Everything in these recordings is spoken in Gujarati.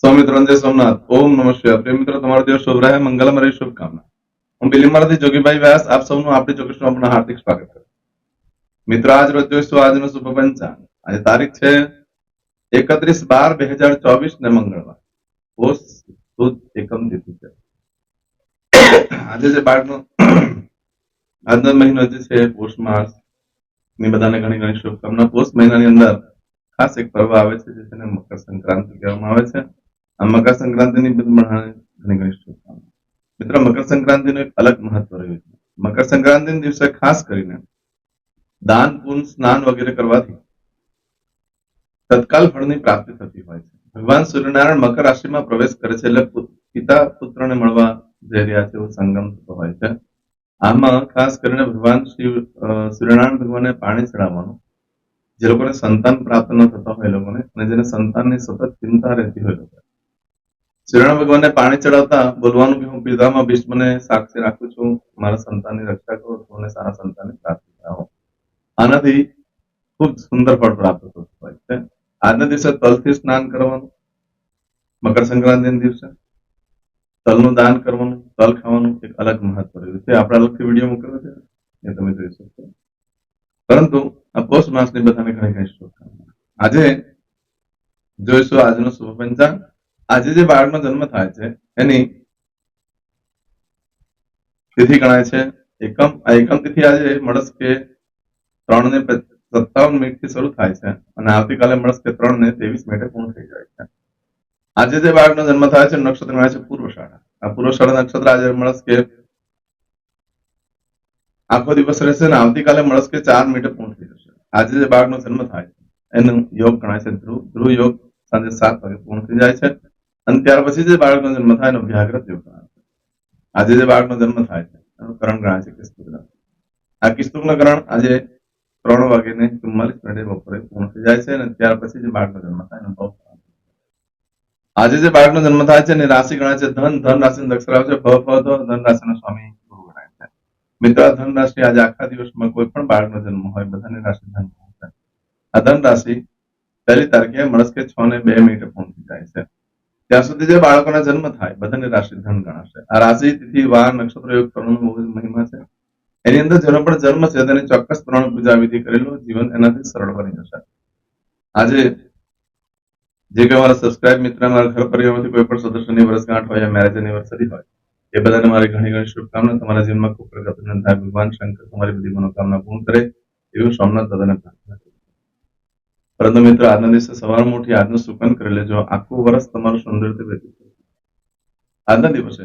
સૌમિત્ર જય સોમનાથ. ઓમ નમઃ શિવાય. પ્રિય મિત્રો, તમારો દિવસ શુભ રહે, મંગલમ રહે, શુભકામના. હું બિલીમારાથી જોગીભાઈ વ્યાસ આપ સૌનું આપણી ચોકસનું આપણા હાર્દિક સ્વાગત કરું. મિત્રો, આજ રોજ જોઈશું આજનું શુભ પંચાંગ. આજે તારીખ છે 31/12/2024 ને મંગળવાર. પોષ સુદ એકમ તિથિ છે. આજે જે બાળકનો આજનો મહિનો જે છે પોષ માસ ની બધાને ઘણી ઘણી શુભકામના. પોષ મહિનાની અંદર ખાસ એક પર્વ આવે છે જે તેને મકર સંક્રાંતિ કહેવામાં આવે છે. આ મકર સંક્રાંતિની ઘણી ઘણી શુભકામના. મિત્રો, મકર સંક્રાંતિનું એક અલગ મહત્વ રહ્યું છે. મકર સંક્રાંતિના દિવસે ખાસ કરીને દાન પૂન સ્નાન વગેરે કરવાથી તત્કાલ ફળની પ્રાપ્તિ થતી હોય છે. ભગવાન સૂર્યનારાયણ મકર રાશિમાં પ્રવેશ કરે છે એટલે પિતા પુત્રને મળવા જઈ રહ્યા છે એવો સંગમ થતો હોય છે. આમાં ખાસ કરીને ભગવાન સૂર્યનારાયણ ભગવાનને પાણી ચડાવવાનું, જે લોકોને સંતાન પ્રાપ્ત ન થતા હોય લોકોને, અને જેને સંતાનની સતત ચિંતા રહેતી હોય લોકો, સૂર્યનારાયણ ભગવાનને પાણી ચડાવતા બોલવાનું કે હું પિતામાં ભીષ્મને સાક્ષી રાખું છું, મારા સંતાનની રક્ષા કરો છો અને સારા સંતાનની પ્રાપ્તિ કરાવો. આનાથી ખૂબ સુંદર ફળ પ્રાપ્ત થતું હોય છે. આજના દિવસે તલથી સ્નાન કરવાનું, મકર સંક્રાંતિના દિવસે તલનું દાન કરવાનું, તલ ખાવાનું એક અલગ મહત્વ રહ્યું છે. આપણે અલગથી વિડીયો મૂકેલો છે, એ તમે જોઈ શકશો. પરંતુ આ પોષ માસની બધાને ઘણી ઘણી શુભકામના. આજે જોઈશું આજનો શુભ પંચાંગ. આજે જે બાળકનો જન્મ થાય છે એની તિથિ ગણાય છે એકમ. આ એકમ તિથિ આજે મળસ્કે 3:57 થી શરૂ થાય છે અને આવતીકાલે મળસ્કે 3:23 પૂર્ણ થઈ જાય છે. આજે જે બાળકનો જન્મ થાય છે નક્ષત્ર ગણાય છે પૂર્વષાઢા. આ પૂર્વષાઢા નક્ષત્ર આજે મળસ્કે આખો દિવસ રહેશે અને આવતીકાલે મળસ્કે 4 પૂર્ણ થઈ જશે. આજે જે બાળકનો જન્મ થાય છે એનો યોગ ગણાય છે ધ્રુવ યોગ. સાંજે 7 વાગે પૂર્ણ થઈ જાય છે અને ત્યાર પછી જે બાળકનો જન્મ થાય એનો વ્યાઘ્રત યોગ ગણાય છે. આજે જે બાળકનો જન્મ થાય છે એનું કરણ ગણાય છે કિસ્તુગ્ન. આ કિસ્તુગ્ન કરણ આજે 3:44 બપોરે પૂર્ણ થઈ જાય છે અને ત્યાર પછી જે બાળકનો જન્મ થાય એનો બહુ. આજે જે બાળકનો જન્મ થાય છે એની રાશિ ગણાય છે ધન. ધન રાશિનો અક્ષર આવે છે ભ ફ ધ. ધન રાશિનો સ્વામી ગુરુ ગણાય છે. મિત્ર, ધન રાશિ આજે આખા દિવસમાં કોઈ પણ બાળકનો જન્મ હોય બધાની રાશિ ધન છે. આ ધન રાશિ 1 તારીખે મળસ્કે 6:02 પૂર્ણ થઈ જાય છે. ત્યાં સુધી જે બાળકોના જન્મ થાય બધાની રાશિ ધન ગણાશે. આ રાશિ તિથિ વાર નક્ષત્ર યોગ કરવાનો બહુ જ મહિમા છે. એની અંદર જેનો પણ જન્મ છે તેની ચોક્કસ 3 પૂજા વિધિ કરેલું જીવન એનાથી સરળ બની જશે. આજે જે કે અમારા સબસ્ક્રાઇબ મિત્ર, મારા ઘર પરિવારમાંથી કોઈ પણ સદસ્યની વર્ષગાંઠ હોય, મેરેજ એનિવર્સરી હોય, એ બધાને મારી ઘણી ઘણી શુભકામના. તમારા જીવનમાં ખૂબ પ્રગતિ થાય. ભગવાન શંકર તમારી બધી મનોકામના પૂર્ણ કરે એવું સોમનાથ દાદાને પ્રાર્થના કરું. પરંતુ મિત્રો, આજના દિવસે સવારમાં ઉઠી આજનું સુકન કરી લેજો. આખું વર્ષ તમારું સુંદરથી વ્યતીત થશે. આજના દિવસે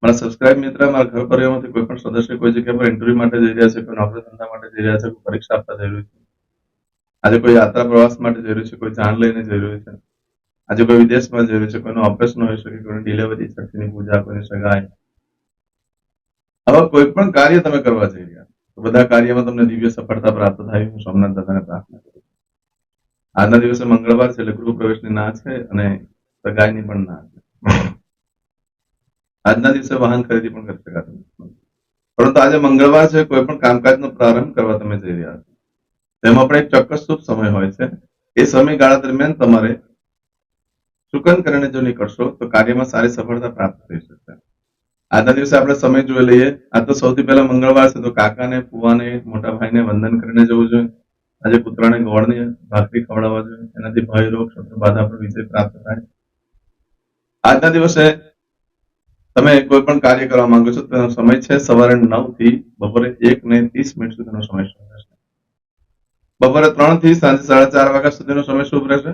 મારા સબસ્ક્રાઇબ મિત્ર, મારા ઘર પરિવારમાંથી કોઈ પણ સદસ્ય કોઈ જગ્યા પર ઇન્ટરવ્યુ માટે જઈ રહ્યા છે, કોઈ નોકરી ધંધા માટે જઈ રહ્યા છે, કોઈ પરીક્ષા આપવા જઈ રહ્યું છે, આજે કોઈ યાત્રા પ્રવાસ માટે જઈ રહ્યું છે, કોઈ જાન લઈને જઈ રહ્યું છે, આજે કોઈ વિદેશમાં જઈ રહ્યું છે, કોઈનું ઓપરેશન હોઈ શકે, કોઈની ડિલિવરી, છઠ્ઠીની પૂજા, કોઈની સગાઈ, આવા કોઈ પણ કાર્ય તમે કરવા જઈ રહ્યા તો બધા કાર્યમાં તમને દિવ્ય સફળતા પ્રાપ્ત થાય હું સોમનાથ દાદાને પ્રાર્થના કરું. આજના દિવસે મંગળવાર છે એટલે ગૃહ પ્રવેશની ના છે અને સગાઈની પણ ના છે. આજના દિવસે વાહન ખરીદી પણ કરી શકાતું નથી. પરંતુ આજે મંગળવાર છે, કોઈ પણ કામકાજનો પ્રારંભ કરવા તમે જઈ રહ્યા છો તેમાં પણ એક ચોક્કસ શુભ સમય હોય છે. એ સમયગાળા દરમિયાન તમારે શુકન કરીને જો નીકળશો તો કાર્યમાં સારી સફળતા પ્રાપ્ત થઈ શકશે. આજના દિવસે આપણે સમય જોઈ લઈએ. આ તો સૌથી પહેલા મંગળવાર છે તો કાકાને, ફુવાને, મોટા ભાઈને વંદન કરીને જવું જોઈએ. આજે પુત્રને ગોળની ભાખરી ખવડાવવા જોઈએ. એનાથી ભય, રોગ, શત્રુ બાધા પર વિજય પ્રાપ્ત થાય. આજના દિવસે તમે કોઈ પણ કાર્ય કરવા માંગો છો તેનો સમય છે સવારે 9 થી બપોરે 1:30 સુધીનો સમય શુભ રહેશે. બપોરે 3 થી સાંજે 4:30 વાગ્યા સુધીનો સમય શુભ રહેશે.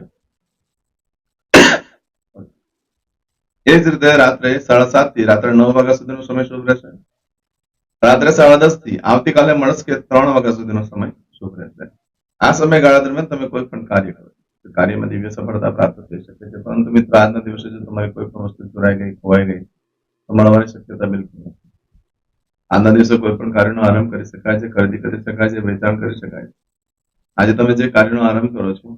એ જ રીતે રાત્રે 7:30 થી રાત્રે 9 વાગ્યા સુધીનો સમય શુભ રહેશે. રાત્રે 10:30 થી આવતીકાલે મળસ્કે 3 વાગ્યા સુધીનો સમય શુભ રહેશે. આ સમયગાળા દરમિયાન તમે કોઈ પણ કાર્ય કરો કાર્યમાં દિવ્ય સફળતા પ્રાપ્ત થઈ શકે છે. પરંતુ મિત્રો, આજના દિવસે જો તમારી કોઈ પણ વસ્તુ ચોરાઈ ગઈ, ખોવાઈ ગઈ તો મળવાની શક્યતા બિલકુલ નથી. આજના દિવસે કોઈ પણ કાર્યનો આરંભ કરી શકાય છે, ખરીદી કરી શકાય છે, વેચાણ કરી શકાય છે. આજે તમે જે કાર્યનો આરંભ કરો છો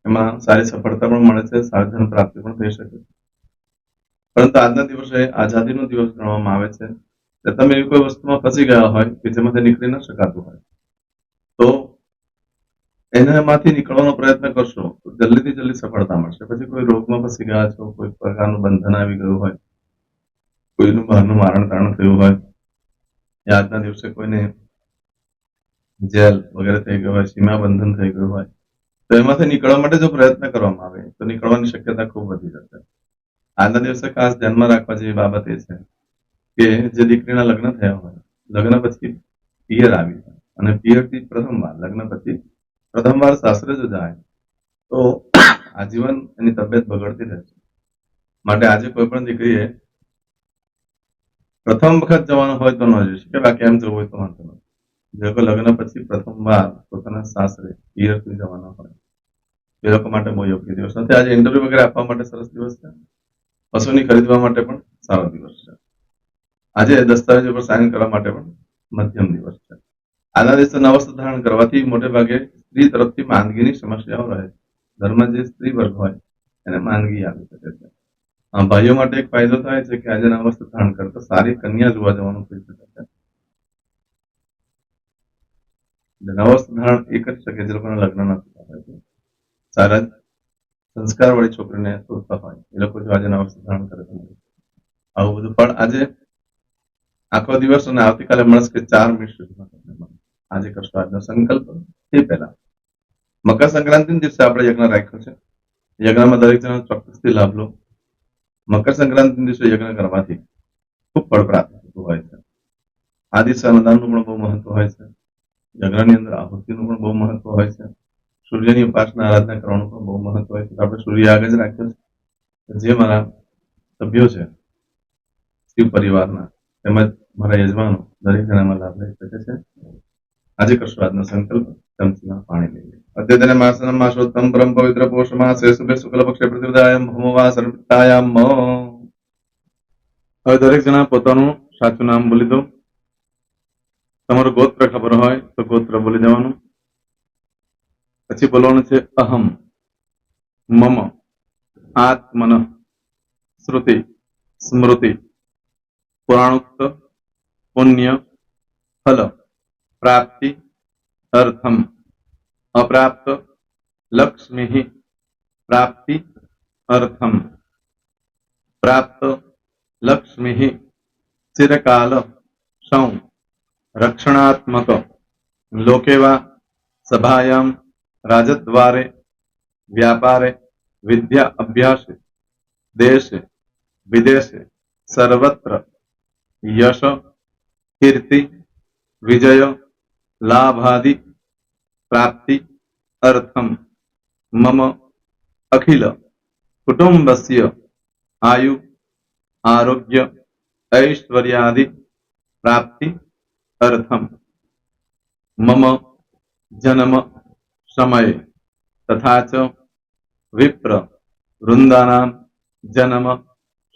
એમાં સારી સફળતા પણ મળે છે, સારી ધન પ્રાપ્તિ પણ થઈ શકે છે. પરંતુ આજના દિવસે આઝાદીનો દિવસ ગણવામાં આવે છે. તમે એવી કોઈ વસ્તુમાં ફસી ગયા હોય કે જેમાંથી નીકળી ન શકાતું હોય તો એનામાંથી નીકળવાનો પ્રયત્ન કરશો તો જલ્દીથી જલ્દી સફળતા મળશે. પછી કોઈ રોગમાં ફસી ગયા છો, કોઈ પ્રકારનું બંધન આવી ગયું હોય, કોઈનું બહારનું મારણ તારણ થયું હોય, આજના દિવસે કોઈને જેલ વગેરે થઈ ગયું હોય, સીમા બંધન થઈ ગયું હોય, તો એમાંથી નીકળવા માટે જો પ્રયત્ન કરવામાં આવે તો નીકળવાની શક્યતા ખૂબ વધી જશે. આજના દિવસે ખાસ ધ્યાનમાં રાખવા જેવી બાબત એ છે કે જે દીકરીના લગ્ન થયા હોય, લગ્ન પછી પિયર આવી હોય અને પિયરથી પ્રથમવાર લગ્ન પછી પ્રથમવાર સાસરે જો જાય તો આજીવન એની તબિયત બગડતી રહેશે. માટે આજે કોઈ પણ દીકરીએ પ્રથમ વખત જવાનું હોય તો ન જઈ શકે, બાકી એમ જવું હોય તો વાંધો નથી. જે લોકો લગ્ન પછી પ્રથમવાર પોતાના સાસરે પિયરથી જવાના હોય એ લોકો માટે બહુ યોગ્ય દિવસ નથી. આજે ઇન્ટરવ્યુ વગેરે આપવા માટે સરસ દિવસ છે. પશુની ખરીદવા માટે પણ સારો દિવસ છે. આજે દસ્તાવેજો પર સાઇન કરવા માટે પણ મધ્યમ દિવસ છે. આજના દિવસે નવસ્ત્ર ધારણ કરવાથી મોટે ભાગે સ્ત્રી તરફથી માંદગીની સમસ્યાઓ રહે છે. ઘરમાં જે સ્ત્રી વર્ગ હોય એને માંદગી આવી શકે છે. ભાઈઓ માટે એક ફાયદો થાય છે કે આજે નવસ્ત્ર ધારણ કરતા સારી કન્યા જોવા જવાનું થઈ શકે છે. નવસ્ત્ર ધારણ એ કરી શકે જે લોકોના લગ્ન નથી થતા, સારા સંસ્કાર વાળી છોકરીને શોધતા હોય એ લોકો જો આજે નવસ્ત્ર ધારણ કરે તો આવું બધું. પણ આજે આખો દિવસ અને આવતીકાલે મળશે કે 4 મિનિટ સુધીમાં આજે કરશો આજનો સંકલ્પ. એ પહેલા મકર સંક્રાંતિના દિવસે આપણે યજ્ઞ રાખ્યો છે. યજ્ઞમાં દરેક જણ ચોક્કસથી લાભ લો. મકર સંક્રાંતિના દિવસે યજ્ઞ કરવાથી ખૂબ ફળ પ્રાપ્ત થતું હોય છે. આ દિવસે અન્નદાનનું પણ બહુ મહત્વ હોય છે. યજ્ઞની અંદર આહુતિનું પણ બહુ મહત્વ હોય છે. સૂર્યની ઉપાસના આરાધના કરવાનું પણ બહુ મહત્વ હોય છે. આપણે સૂર્ય યાગ જ રાખ્યો છે. જે મારા સભ્યો છે શિવ પરિવારના તેમજ મારા યજમાનો દરેક જણામાં લાભ લઈ શકે છે. આજે કરશો આજનો સંકલ્પ. ચમચીમાં પાણી લઈ લે. અદ્યતન માસનમ માસોત્તમ પરમ પવિત્ર પોષ માસે શુભે શુક્લ પક્ષે પ્રતિપદાયામ ભૌમવા સર્વતાયામ. હવે દરેક જણા પોતાનું સાચું નામ બોલી દો. તમારું ગોત્ર ખબર હોય તો ગોત્ર બોલી દેવાનું. પછી બોલવાનું છે અહમ મમ આત્મન શ્રુતિ સ્મૃતિ પુરાણોક્ત પુણ્ય ફલ પ્રાપ્તિ અર્થમ અપ્રાપ્ત લક્ષ્મી પ્રાપ્તિ અર્થમ પ્રાપ્ત લક્ષ્મી ચિરકાલ સૌ રક્ષણાત્મક લોકેવા સભાયામ રાજદ્વારે વ્યાપારે વિદ્યા અભ્યાસે દેશે વિદેશે સર્વત્ર યશ કીર્તિ વિજય લાભાદિ પ્રાપ્તિ અર્થમ મમ અખિલ કુટુંબસ્ય આયુ આરોગ્ય ऐश्वर्यादि प्राप्ति अर्थम मम जन्म समय तथा च विप्र वृंदानां जन्म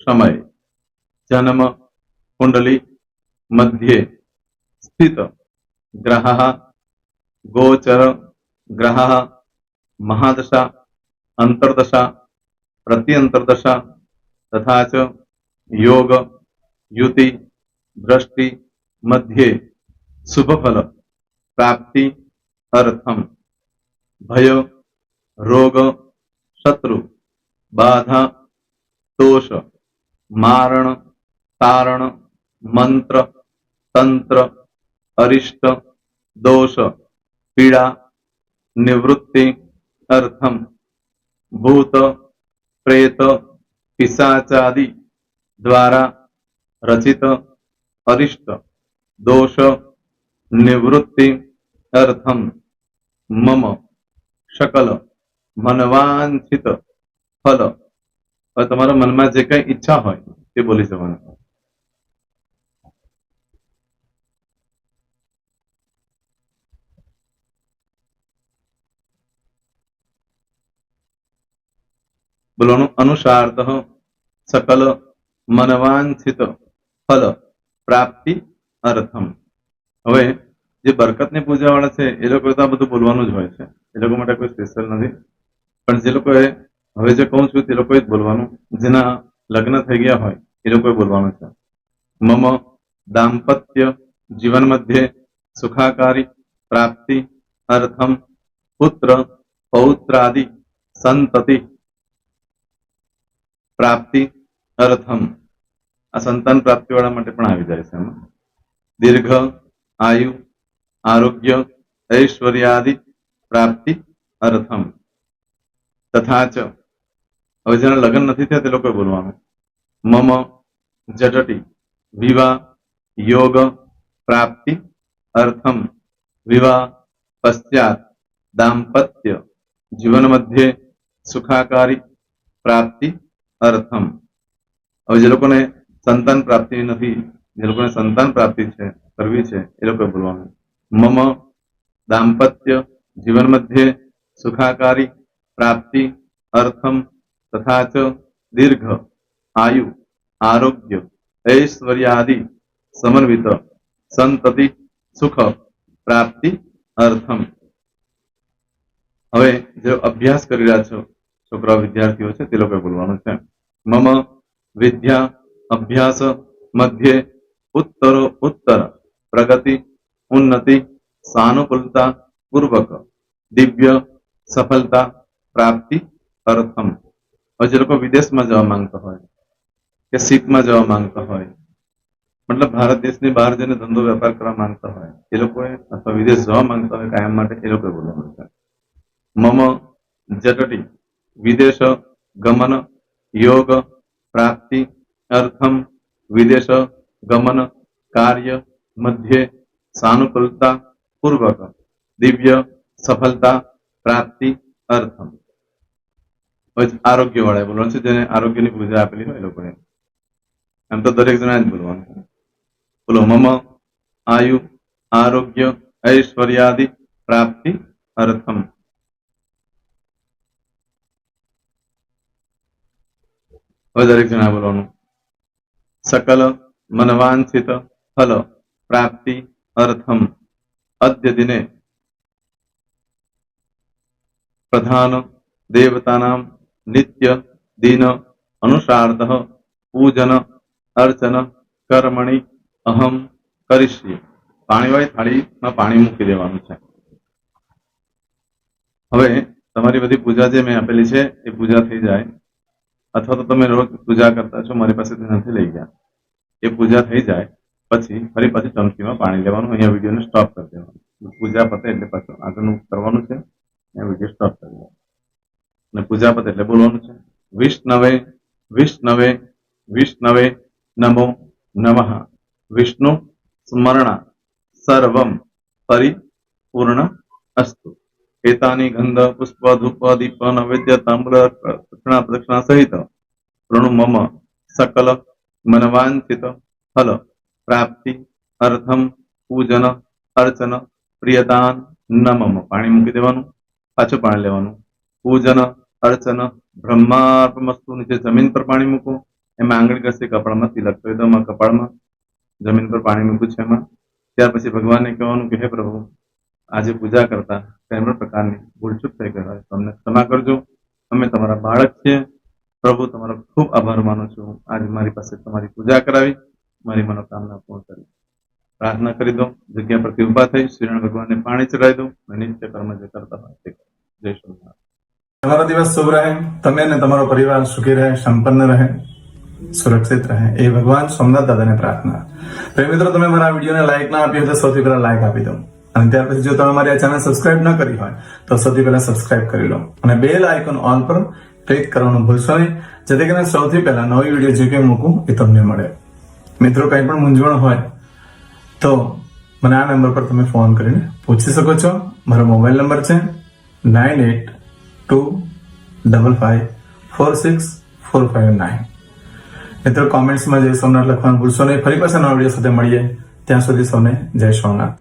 समय जन्म कुंडली मध्ये स्थित ग्रहः गोचर ग्रहः महादशा अंतर्दशा प्रत्यंतर्दशा तथा च योग युति दृष्टि मध्ये शुभ फल प्राप्ति अर्थम भय रोग शत्रु बाधा दोष मारण तारण मंत्र तंत्र अरिष्ट दोष पीड़ा निवृत्ति अर्थम भूत प्रेत पिशाचादि द्वारा रचित अरिष्ट दोष निवृत्ति अर्थम मम सकल मनवांछित फल. હવે તમારા મનમાં જે કઈ ઈચ્છા હોય તે બોલી જવાનું. બોલવાનું અનુસાર્થ सकल मनवांछित फल प्राप्ति अर्थम. હવે જે બરકતની પૂજા વાળા છે એ લોકો તો આ બધું બોલવાનું જ હોય છે. એ લોકો માટે કોઈ સ્પેશિયલ નથી. પણ જે લોકોએ હવે જે કહું છું તે લોકોએ જ બોલવાનું. જેના લગ્ન થઈ ગયા હોય એ લોકોએ બોલવાનું છે. મમ દાંપત્ય જીવન મધ્યે સુખાકારી પ્રાપ્તિ અર્થમ પુત્ર પૌત્રાદિ સંતતિ પ્રાપ્તિ અર્થમ. આ સંતાન પ્રાપ્તિ વાળા માટે પણ આવી જાય છે એમાં. દીર્ઘ આયુ આરોગ્ય ઐશ્વર્યાદિ પ્રાપ્તિ અર્થમ. તથા ચ, હવે જેના લગ્ન નથી થયા તે લોકોએ બોલવાનું. મમ જટટી વિવાહ યોગ પ્રાપ્તિ અર્થમ. વિવાહ પશ્ચાત દાંપત્ય જીવન મધ્યે સુખાકારી પ્રાપ્તિ અર્થમ. હવે જે લોકોને સંતાન પ્રાપ્તિ નથી, જે લોકોને સંતાન પ્રાપ્તિ છે કરવી છે એ લોકોએ બોલવાનું. મમ દાંપત્ય જીવન મધ્યે સુખાકારી પ્રાપ્તિ અર્થમ. તથા ચ દીર્ઘ આયુ આરોગ્ય ઐશ્વર્યાદિ સમન્વિત સંતતિ સુખ પ્રાપ્તિ અર્થમ. હવે જે અભ્યાસ કરી રહ્યા છો છોકરાઓ વિદ્યાર્થીઓ છે તે લોકોએ બોલવાનું છે. મમ વિદ્યા અભ્યાસ મધ્યે ઉત્તરો ઉત્તર પ્રગતિ ઉન્નતિ સાનુકૂલતા પૂર્વક દિવ્ય સફળતા પ્રાપ્તિ અર્થમ. હવે જે લોકો વિદેશમાં જવા માંગતા હોય કે શીખમાં જવા માંગતા હોય, મતલબ ભારત દેશની બહાર જઈને ધંધો વેપાર કરવા માંગતા હોય એ લોકોએ, અથવા વિદેશ જવા માંગતા હોય કાયમ માટે, એ લોકોએ બોલવાનું છે. મમ જટટી વિદેશ ગમન યોગ પ્રાપ્તિ અર્થમ. વિદેશ ગમન કાર્ય મધ્યે સાનુકૂલતા પૂર્વક દિવ્ય સફળતા પ્રાપ્તિ અર્થમ. આરોગ્ય વાળા બોલવાનું છે, જેને આરોગ્યની પૂજા આપેલી હોય એ લોકોએ. એમ તો દરેક જણા જ બોલવાનું છે. બોલો. મમ આયુ આરોગ્ય ઐશ્વર્યાદિ પ્રાપ્તિ અર્થમ. હવે દરેક જણા બોલવાનું. સકલ મનવાંછિત ફલ પ્રાપ્તિ અર્થમ. અદ્ય દિને પ્રધાન દેવતાનામ નિત્ય દિન અનુસાર્ધ પૂજન અર્ચન કર્મણિ અહમ કરીશ્ય. પાણીવાળી થાળીમાં પાણી મૂકી દેવાનું છે. હવે તમારી બધી પૂજા જે મેં આપેલી છે એ પૂજા થઈ જાય, અથવા તો તમે રોજ પૂજા કરતા છો, મારી પાસેથી નથી લઈ ગયા, એ પૂજા થઈ જાય પછી ફરી પાછી ચમચીમાં પાણી લેવાનું. અહીંયા વિડીયોને સ્ટોપ કરી દેવાનું. પૂજા પતે એટલે પાછું આગળનું કરવાનું છે. અહીંયા વિડીયો સ્ટોપ કરી દેવાનું અને પૂજા પતે એટલે બોલવાનું છે. વિષ્ણવે વિષ્ણવે વિષ્ણવે નમો નમઃ. વિષ્ણુ સ્મરણા સર્વમ પરિપૂર્ણ અસ્તુ. એતાની ગંધ પુષ્પ ધૂપ દીપ નૈવેદ્ય તાંબૂલ દક્ષિણા પ્રદક્ષિણા સહિત પ્રણુ મમ સકલ મનવાંછિત ફલ પ્રાપ્તિ અર્થમ પૂજન અર્ચન પ્રિયદાન ન મમ. પાણી મૂકી દેવાનું, પાછું પાણી લેવાનું. પૂજન અર્ચન બ્રહ્માર્પણમસ્તુ. નીચે જમીન પર પાણી મૂકો, એમાં આંગળી ઘસી કપાળમાં તિલક કરી દો. કપાળમાં જમીન પર પાણી મૂક્યું છે એમાં. ત્યાર પછી ભગવાનને કહેવાનું કે હે પ્રભુ, આજે પૂજા કરતા કઈ પણ પ્રકારની ભૂલચૂક થઈ ગઈ હોય તો અમને ક્ષમા કરજો. અમે તમારા બાળક છીએ. પ્રભુ, તમારો ખૂબ આભાર માનું છું. આજે મારી પાસે તમારી પૂજા કરાવી, મારી મનોકામના પૂર્ણ કરી. પ્રાર્થના કરી દો. જગ્યા પરથી ઉભા થઈ શ્રીનારાયણ ભગવાનને પાણી ચડાવી દો અને નિત્ય કર્મ જે કરતા હોય તે કરો. જય શ્રી. તમારો દિવસ શુભ રહે, તમે અને તમારો પરિવાર સુખી રહે, સંપન્ન રહે, સુરક્ષિત રહે, એ ભગવાન સોમનાથ દાદાને પ્રાર્થના. તો મિત્રો, તમે મારા વિડીયોને લાઈક ના આપી હોય તો સૌથી પહેલા લાઈક આપી દો, અને ત્યાર પછી જો તમે મારી આ ચેનલ સબસ્ક્રાઇબ ન કરી હોય તો સૌથી પહેલા સબસ્ક્રાઇબ કરી લો, અને બેલ આઇકોન ઓલ પર ક્લિક કરવાનું ભૂલશો નહીં, જેથી કરીને સૌથી પહેલા નવી વિડીયો જે કંઈ મૂકું એ તમને મળે. મિત્રો, કંઈ પણ મૂંઝવણ હોય તો મને આ નંબર પર તમે ફોન કરીને પૂછી શકો છો. મારો મોબાઈલ નંબર છે 9825546459. મિત્રો, કોમેન્ટ્સમાં જય સોમનાથ લખવાનું ભૂલશો નહીં. ફરી પાછા નવા વિડીયો સાથે મળીએ. ત્યાં સુધી સૌને જય સોમનાથ.